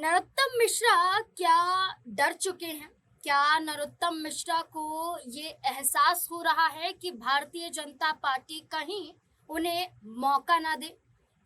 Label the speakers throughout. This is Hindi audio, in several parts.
Speaker 1: नरोत्तम मिश्रा क्या डर चुके हैं? क्या नरोत्तम मिश्रा को ये एहसास हो रहा है कि भारतीय जनता पार्टी कहीं उन्हें मौका ना दे?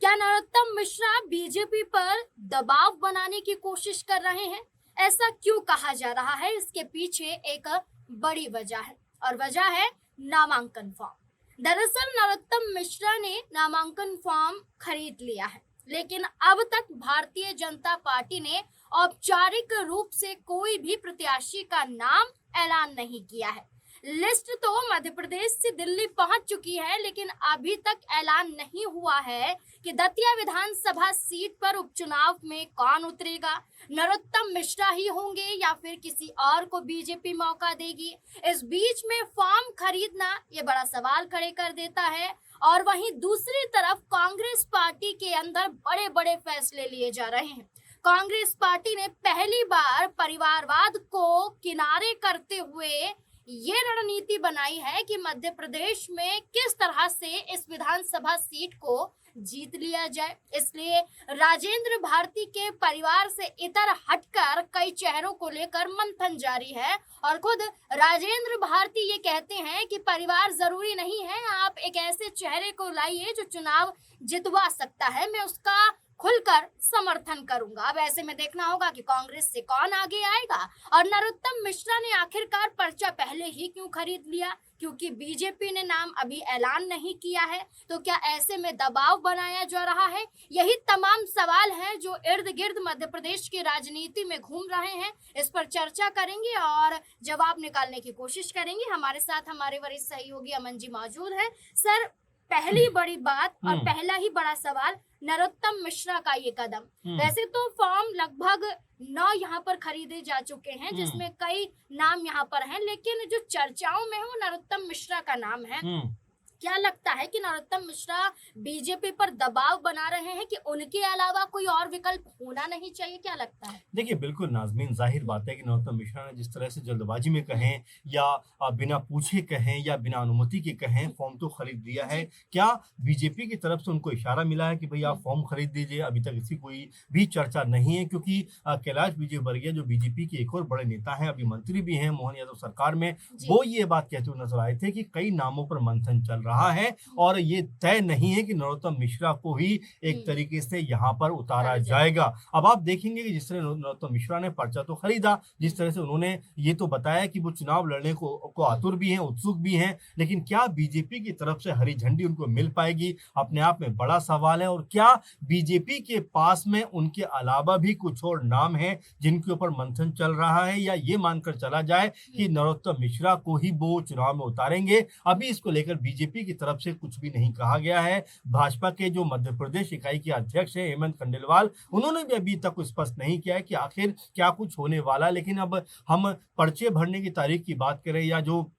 Speaker 1: क्या नरोत्तम मिश्रा बीजेपी पर दबाव बनाने की कोशिश कर रहे हैं? ऐसा क्यों कहा जा रहा है? इसके पीछे एक बड़ी वजह है और वजह है नामांकन फॉर्म। दरअसल नरोत्तम मिश्रा ने नामांकन फॉर्म खरीद लिया है, लेकिन अब तक भारतीय जनता पार्टी ने औपचारिक रूप से कोई भी प्रत्याशी का नाम ऐलान नहीं किया है। लिस्ट तो मध्य प्रदेश से दिल्ली पहुंच चुकी है, लेकिन अभी तक ऐलान नहीं हुआ है कि दतिया विधानसभा सीट पर उपचुनाव में कौन उतरेगा। नरोत्तम मिश्रा ही होंगे या फिर किसी और को बीजेपी मौका देगी? इस बीच में फॉर्म खरीदना ये बड़ा सवाल खड़े कर देता है। और वहीं दूसरी तरफ कांग्रेस पार्टी के अंदर बड़े बड़े फैसले लिए जा रहे हैं। कांग्रेस पार्टी ने पहली बार परिवारवाद को किनारे करते हुए ये रणनीति बनाई है कि मध्य प्रदेश में किस तरह से इस विधानसभा सीट को जीत लिया जाए। इसलिए राजेंद्र भारती के परिवार से इतर हटकर कई चेहरों को लेकर मंथन जारी है और खुद राजेंद्र भारती ये कहते हैं कि परिवार जरूरी नहीं है, आप एक ऐसे चेहरे को लाइए जो चुनाव जितवा सकता है, मैं उसका खुलकर समर्थन करूंगा। अब ऐसे में देखना होगा कि कांग्रेस से कौन आगे आएगा। और नरोत्तम मिश्रा ने आखिरकार पर्चा पहले ही क्यों खरीद लिया? क्योंकि बीजेपी ने नाम अभी ऐलान नहीं किया है। तो क्या ऐसे में दबाव बनाया जा रहा है? यही तमाम सवाल हैं जो इर्द गिर्द मध्य प्रदेश की राजनीति में घूम रहे हैं। इस पर चर्चा करेंगे और जवाब निकालने की कोशिश करेंगे। हमारे साथ हमारे वरिष्ठ सहयोगी अमन जी मौजूद हैं। सर, पहली बड़ी बात और पहला ही बड़ा सवाल, नरोत्तम मिश्रा का ये कदम। वैसे तो फॉर्म लगभग 9 यहाँ पर खरीदे जा चुके हैं, जिसमें कई नाम यहाँ पर हैं, लेकिन जो चर्चाओं में है वो नरोत्तम मिश्रा का नाम है। क्या लगता है कि नरोत्तम मिश्रा बीजेपी पर दबाव बना रहे हैं कि उनके अलावा कोई और विकल्प होना नहीं चाहिए? क्या लगता है?
Speaker 2: देखिए, बिल्कुल नाज़मीन, ज़ाहिर बात है कि नरोत्तम मिश्रा ने जिस तरह से जल्दबाजी में कहें या बिना पूछे कहें या बिना अनुमति के कहें फॉर्म तो खरीद लिया है। क्या बीजेपी की तरफ से उनको इशारा मिला है कि भई आप फॉर्म खरीद लीजिए? अभी तक इसकी कोई भी चर्चा नहीं है, क्योंकि कैलाश विजयवर्गीय जो बीजेपी के एक और बड़े नेता हैं, अभी मंत्री भी हैं मोहन यादव सरकार में, वो ये बात कहते हुए नज़र आए थे कि कई नामों पर मंथन चल रहा है और ये तय नहीं है कि नरोत्तम मिश्रा को ही एक तरीके से यहाँ पर उतारा जाएगा। अब आप देखेंगे कि जिस तरह नरोत्तम मिश्रा ने पर्चा तो खरीदा, जिस तरह से उन्होंने ये तो बताया कि वो चुनाव लड़ने को आतुर भी हैं, उत्सुक भी हैं, लेकिन क्या बीजेपी की तरफ से हरी झंडी उनको मिल पाएगी? अपने आप में बड़ा सवाल है। और क्या बीजेपी के पास में उनके अलावा भी कुछ और नाम हैं जिनके ऊपर मंथन चल रहा है, या ये मानकर चला जाए कि नरोत्तम मिश्रा को ही वो चुनाव में उतारेंगे? अभी इसको लेकर बीजेपी की तरफ से कुछ भी नहीं कहा गया है। भाजपा के जो मध्य प्रदेश इकाई के अध्यक्ष हैं हेमंत खंडेलवाल, उन्होंने भी अभी तक स्पष्ट नहीं किया है कि आखिर क्या कुछ होने वाला है। लेकिन अब हम पर्चे भरने की तारीख की बात करें या जो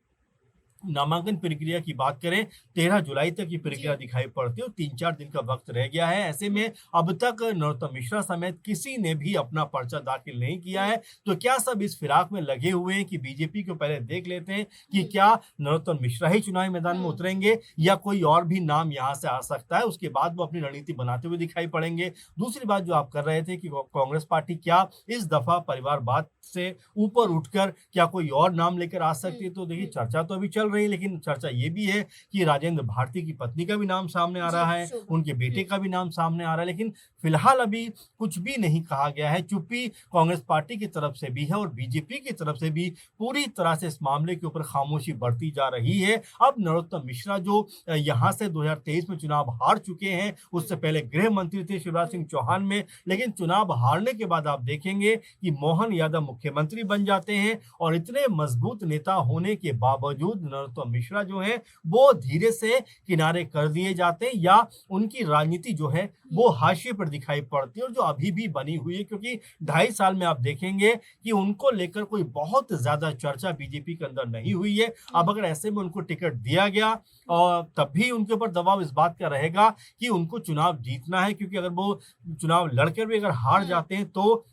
Speaker 2: नामांकन प्रक्रिया की बात करें, 13 जुलाई तक ये प्रक्रिया दिखाई पड़ती है और 3-4 दिन का वक्त रह गया है। ऐसे में अब तक नरोत्तम मिश्रा समेत किसी ने भी अपना पर्चा दाखिल नहीं किया है। तो क्या सब इस फिराक में लगे हुए हैं कि बीजेपी को पहले देख लेते हैं कि क्या नरोत्तम मिश्रा ही चुनावी मैदान में उतरेंगे या कोई और भी नाम यहाँ से आ सकता है, उसके बाद वो अपनी रणनीति बनाते हुए दिखाई पड़ेंगे। दूसरी बात जो आप कर रहे थे कि कांग्रेस पार्टी क्या इस दफा परिवारवाद से ऊपर उठकर क्या कोई और नाम लेकर आ सकती है? तो देखिए, चर्चा तो अभी चल रही है, लेकिन चर्चा ये भी है कि राजेंद्र भारती की पत्नी का भी नाम सामने आ रहा है, उनके बेटे का भी नाम सामने आ रहा है, लेकिन फिलहाल अभी कुछ भी नहीं कहा गया है। चुप्पी कांग्रेस पार्टी की तरफ से भी है और बीजेपी की तरफ से भी पूरी तरह से इस मामले के ऊपर खामोशी बढ़ती जा रही है। अब नरोत्तम मिश्रा जो यहाँ से 2023 में चुनाव हार चुके हैं, उससे पहले गृह मंत्री थे शिवराज सिंह चौहान में, लेकिन चुनाव हारने के बाद आप देखेंगे कि मोहन यादव मुख्यमंत्री बन जाते हैं और इतने मजबूत नेता होने के बावजूद नरोत्तम मिश्रा जो है वो धीरे से किनारे कर दिए जाते हैं या उनकी राजनीति जो है वो हाशिए पर दिखाई पड़ती है, और जो अभी भी बनी हुई है, क्योंकि 2.5 साल में आप देखेंगे कि उनको लेकर कोई बहुत ज्यादा चर्चा बीजेपी के अंदर नहीं हुई है। अब अगर ऐसे में उनको टिकट दिया गया और तब भी उनके ऊपर दबाव इस बात का रहेगा कि उनको चुनाव जीतना है, क्योंकि अगर वो चुनाव लड़कर भी अगर हार जाते हैं तो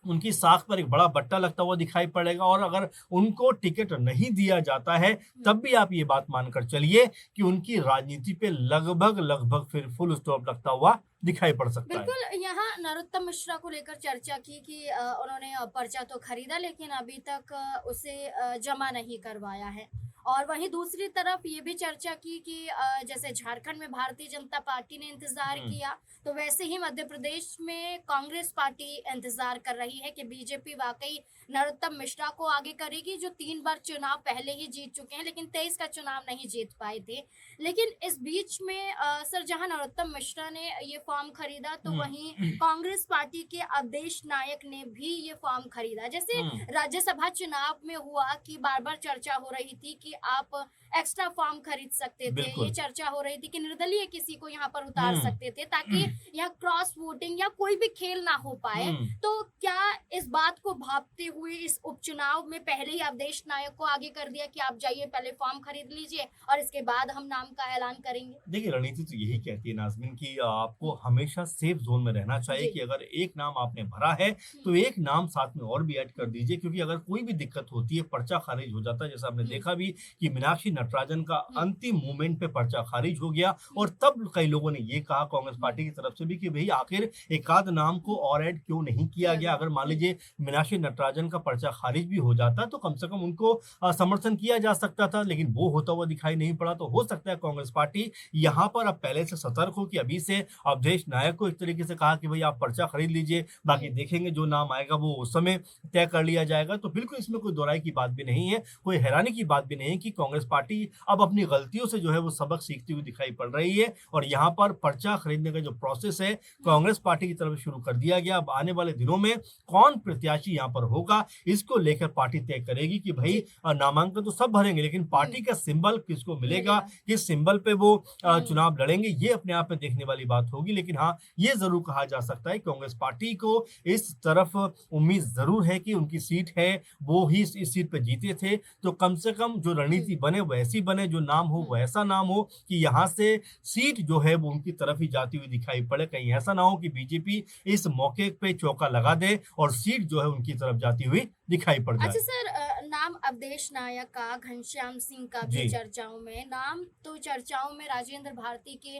Speaker 2: उनकी साख पर एक बड़ा बट्टा लगता हुआ दिखाई पड़ेगा और अगर उनको टिकट नहीं दिया जाता है, तब भी आप ये बात मानकर चलिए कि उनकी राजनीति पे लगभग फिर फुल स्टॉप लगता हुआ दिखाई पड़ सकता है।
Speaker 1: बिल्कुल, यहाँ नरोत्तम मिश्रा को लेकर चर्चा की कि उन्होंने पर्चा तो खरीदा लेकिन अभी तक उसे जमा नहीं करवाया है। और वहीं दूसरी तरफ ये भी चर्चा की कि जैसे झारखंड में भारतीय जनता पार्टी ने इंतज़ार
Speaker 2: हुँ,
Speaker 1: किया, तो वैसे ही मध्य प्रदेश में कांग्रेस पार्टी इंतज़ार कर रही है कि बीजेपी वाक़ई नरोत्तम मिश्रा को आगे करेगी, जो 3 बार चुनाव पहले ही जीत चुके हैं, लेकिन 23 का चुनाव नहीं जीत पाए थे। लेकिन इस बीच में सर जहां नरोत्तम मिश्रा ने ये फॉर्म खरीदा तो
Speaker 2: हुँ,
Speaker 1: वहीं कांग्रेस पार्टी के अवधेश नायक ने भी ये फॉर्म खरीदा। जैसे
Speaker 2: हुँ,
Speaker 1: राज्यसभा चुनाव में हुआ कि बार-बार चर्चा हो रही थी कि आप एक्स्ट्रा फॉर्म खरीद सकते थे। ये
Speaker 2: बिल्कुल।
Speaker 1: चर्चा हो रही थी कि निर्दलीय किसी को यहाँ पर उतार
Speaker 2: हुँ,
Speaker 1: सकते थे ताकि यहाँ क्रॉस वोटिंग या कोई भी खेल ना हो पाए।
Speaker 2: हुँ।
Speaker 1: तो क्या इस बात को भांपते हुए इस उपचुनाव में पहले ही अवधेश नायक को आगे कर दिया कि आप जाइए पहले फॉर्म खरीद लीजिए और इसके बाद हम नाम का ऐलान करेंगे?
Speaker 2: देखिए, रणनीति तो यही कहती है नाज़मीन कि आपको हमेशा सेफ ज़ोन में रहना चाहिए
Speaker 1: जी।
Speaker 2: कि अगर एक नाम आपने भरा है, तो एक नाम साथ में और भी ऐड कर दीजिए क्योंकि अगर कोई भी दिक्कत होती है, पर्चा खारिज हो जाता है। जैसा आपने
Speaker 1: हुँ,
Speaker 2: देखा भी कि मीनाक्षी नटराजन का
Speaker 1: हुँ,
Speaker 2: अंतिम मोमेंट पे पर्चा खारिज हो गया
Speaker 1: हुँ,
Speaker 2: और तब कई लोगों ने ये कहा कांग्रेस
Speaker 1: हुँ,
Speaker 2: पार्टी की तरफ से भी कि भई आखिर एकाध नाम को
Speaker 1: हुँ,
Speaker 2: और ऐड क्यों नहीं किया
Speaker 1: किया
Speaker 2: गया?
Speaker 1: गया।
Speaker 2: अगर मान
Speaker 1: हुँ,
Speaker 2: लीजिए मीनाक्षी नटराजन का पर्चा खारिज भी हो जाता, तो कम से कम उनको समर्थन किया जा सकता था, लेकिन वो होता हुआ दिखाई नहीं पड़ा। तो हो सकता है कांग्रेस पार्टी
Speaker 1: हुँ,
Speaker 2: यहाँ पर अब पहले से सतर्क हो कि अभी से अवधेश नायक को इस तरीके से कहा कि भई आप पर्चा खरीद लीजिए, बाकी
Speaker 1: हुँ,
Speaker 2: देखेंगे जो नाम आएगा वो उस समय तय कर लिया जाएगा। तो बिल्कुल इसमें कोई दोहराई की बात भी नहीं है, कोई हैरानी की बात भी नहीं है कि कांग्रेस पार्टी अब अपनी गलतियों से जो है वो सबक सीखती हुई दिखाई पड़ रही है और यहाँ पर पर्चा खरीदने का जो प्रोसेस है,
Speaker 1: हुँ,
Speaker 2: कांग्रेस पार्टी की तरफ से शुरू कर दिया गया। अब आने वाले दिनों में कौन प्रत्याशी यहाँ पर होगा, इसको लेकर पार्टी तय करेगी कि भई
Speaker 1: जी,
Speaker 2: नामांकन तो सब भरेंगे लेकिन
Speaker 1: हुँ,
Speaker 2: पार्टी का सिंबल किसको मिलेगा,
Speaker 1: मिलेगा।
Speaker 2: किस सिंबल पे वो
Speaker 1: हुँ,
Speaker 2: चुनाव लड़ेंगे, ये अपने आप में देखने वाली बात होगी। लेकिन हाँ, ये ज़रूर कहा जा सकता है कांग्रेस पार्टी को इस तरफ उम्मीद ज़रूर है कि उनकी सीट है, वो ही इस सीट पे जीते थे, तो कम से कम जो
Speaker 1: हुँ,
Speaker 2: रणनीति बने वैसी बने, जो नाम हो
Speaker 1: हुँ,
Speaker 2: वो ऐसा नाम हो कि यहाँ से सीट जो है वो उनकी तरफ ही जाती हुई दिखाई पड़े। कहीं ऐसा ना हो कि बीजेपी इस मौके पे चौका लगा दे और सीट जो है उनकी तरफ जाती हुई दिखाई पड़
Speaker 1: अच्छा
Speaker 2: जाए।
Speaker 1: सर नाम अवधेश नायक का, घनश्याम सिंह का भी
Speaker 2: जी।
Speaker 1: चर्चाओं में, नाम तो चर्चाओं में राजेंद्र भारती के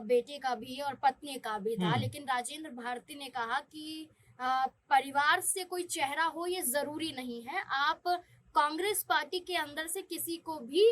Speaker 1: बेटे का भी और पत्नी का भी था,
Speaker 2: हुँ,
Speaker 1: लेकिन राजेंद्र भारती ने कहा कि परिवार से कोई चेहरा हो ये ज़रूरी नहीं है, आप कांग्रेस पार्टी के अंदर से किसी को भी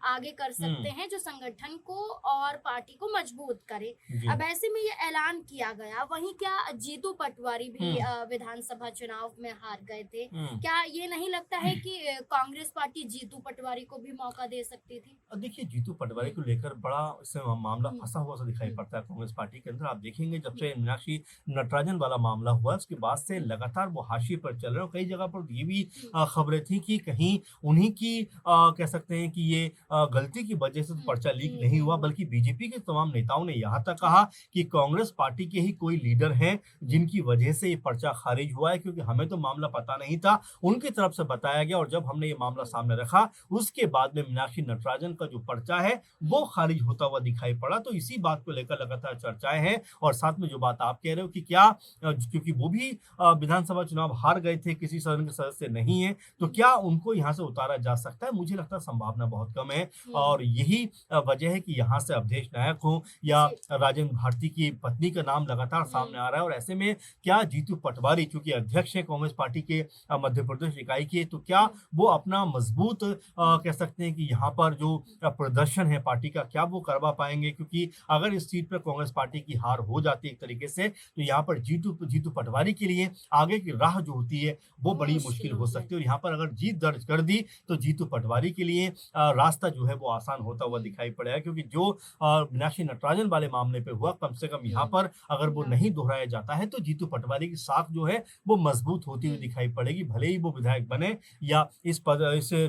Speaker 1: आगे कर सकते
Speaker 2: हुँ,
Speaker 1: हैं जो संगठन को और पार्टी को मजबूत करे।
Speaker 2: जी।
Speaker 1: अब ऐसे में ये ऐलान किया गया, वहीं क्या जीतू पटवारी भी
Speaker 2: हुँ,
Speaker 1: विधानसभा चुनाव में हार गए थे।
Speaker 2: हुँ।
Speaker 1: क्या ये नहीं लगता है कि कांग्रेस पार्टी जीतू पटवारी को भी मौका दे सकती थी?
Speaker 2: देखिए जीतू पटवारी
Speaker 1: हुँ,
Speaker 2: को लेकर बड़ा इसमें मामला
Speaker 1: हुँ,
Speaker 2: फँसा हुआ सा दिखाई
Speaker 1: हुँ,
Speaker 2: पड़ता है कांग्रेस पार्टी के अंदर। आप देखेंगे जब
Speaker 1: हुँ,
Speaker 2: से मीनाक्षी नटराजन वाला मामला हुआ उसके बाद से
Speaker 1: हुँ,
Speaker 2: लगातार वो हाशिए पर चल रहे हैं और कई जगह पर ये भी
Speaker 1: हुँ,
Speaker 2: खबरें थी कि कहीं उन्हीं की कह सकते हैं कि ये गलती की वजह से तो
Speaker 1: हुँ,
Speaker 2: पर्चा लीक
Speaker 1: लीक
Speaker 2: नहीं
Speaker 1: नहीं
Speaker 2: हुआ
Speaker 1: हुआ।
Speaker 2: बल्कि बीजेपी के तमाम नेताओं ने यहाँ तक
Speaker 1: हुँ,
Speaker 2: कहा कि कांग्रेस पार्टी के ही कोई लीडर हैं जिनकी वजह से ये पर्चा खारिज हुआ है क्योंकि हमें तो मामला पता नहीं था,
Speaker 1: हुँ,
Speaker 2: उनकी तरफ से बताया गया और जब हमने ये मामला
Speaker 1: हुँ,
Speaker 2: सामने रखा, उसके बाद में मीनाक्षी नटराजन का जो पर्चा है वो
Speaker 1: हुँ,
Speaker 2: खारिज होता हुआ दिखाई पड़ा। तो इसी बात को लेकर लगातार चर्चाएँ हैं और साथ में जो बात आप कह रहे हो कि क्या क्योंकि वो भी विधानसभा चुनाव हार गए थे, किसी सदन के सदस्य नहीं हैं, तो
Speaker 1: हुँ,
Speaker 2: क्या उनको यहाँ से उतारा जा सकता है? मुझे लगता है संभावना बहुत कम है
Speaker 1: हुँ,
Speaker 2: और यही वजह है कि यहाँ से अवधेश नायक हो या
Speaker 1: जी,
Speaker 2: राजेंद्र भारती की पत्नी का नाम लगातार
Speaker 1: हुँ,
Speaker 2: सामने आ रहा है और ऐसे में क्या जीतू पटवारी चूँकि अध्यक्ष हैं कांग्रेस पार्टी के मध्य प्रदेश इकाई के, तो क्या
Speaker 1: हुँ,
Speaker 2: वो अपना मजबूत
Speaker 1: हुँ,
Speaker 2: कह सकते हैं कि यहाँ पर जो प्रदर्शन है पार्टी का क्या वो करवा पाएँगे? क्योंकि अगर इस सीट पर कांग्रेस पार्टी की हार हो जाती है एक तरीके से, तो यहाँ पर जीतू जीतू पटवारी के लिए आगे की राह जो होती है, वो
Speaker 1: वो
Speaker 2: बड़ी
Speaker 1: मुश्किल
Speaker 2: मुश्किल
Speaker 1: हो
Speaker 2: हो सकती है और
Speaker 1: जाएगी।
Speaker 2: यहाँ पर अगर जीत दर्ज कर दी, तो जीतू पटवारी के लिए रास्ता जो है वो आसान होता हुआ
Speaker 1: हुँ,
Speaker 2: दिखाई पड़ेगा क्योंकि जो मीनाक्षी नटराजन वाले मामले पे हुआ, कम से कम यहाँ
Speaker 1: हुँ,
Speaker 2: पर अगर वो
Speaker 1: ना,
Speaker 2: नहीं दोहराया जाता है, तो जीतू पटवारी की साख जो है, वो मजबूत होती हुई
Speaker 1: हुँ,
Speaker 2: दिखाई पड़ेगी। भले ही वो विधायक बने या इस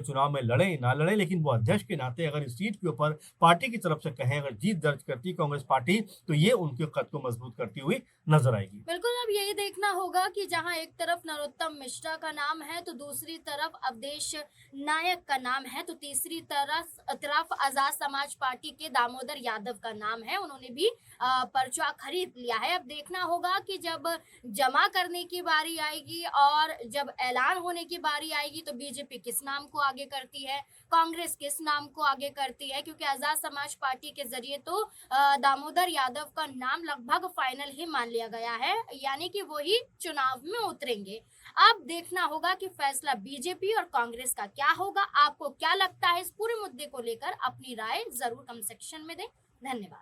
Speaker 2: चुनाव में लड़े ना लड़े लेकिन वो अध्यक्ष के नाते अगर इस सीट के ऊपर पार्टी की तरफ से कहें अगर जीत दर्ज करती है कांग्रेस पार्टी तो ये उनके कद को मजबूत करती हुई नजर आएगी।
Speaker 1: बिल्कुल, अब यही देखना होगा कि जहाँ एक तरफ नरोत्तम मिश्रा का नाम है, तो दूसरी तरफ अवधेश नायक का नाम है, तो तीसरी तरफ तरफ आजाद समाज पार्टी के दामोदर यादव का नाम है, उन्होंने भी पर्चा खरीद लिया है। अब देखना होगा कि जब जमा करने की बारी आएगी और जब ऐलान होने की बारी आएगी तो बीजेपी किस नाम को आगे करती है, कांग्रेस किस नाम को आगे करती है, क्योंकि आजाद समाज पार्टी के जरिए तो दामोदर यादव का नाम लगभग फाइनल ही मान लिया गया है, यानी कि वही चुनाव में उतरेंगे। अब देखना होगा कि फैसला बीजेपी और कांग्रेस का क्या होगा। आपको क्या लगता है इस पूरे मुद्दे को लेकर? अपनी राय जरूर कमेंट सेक्शन में दें। धन्यवाद।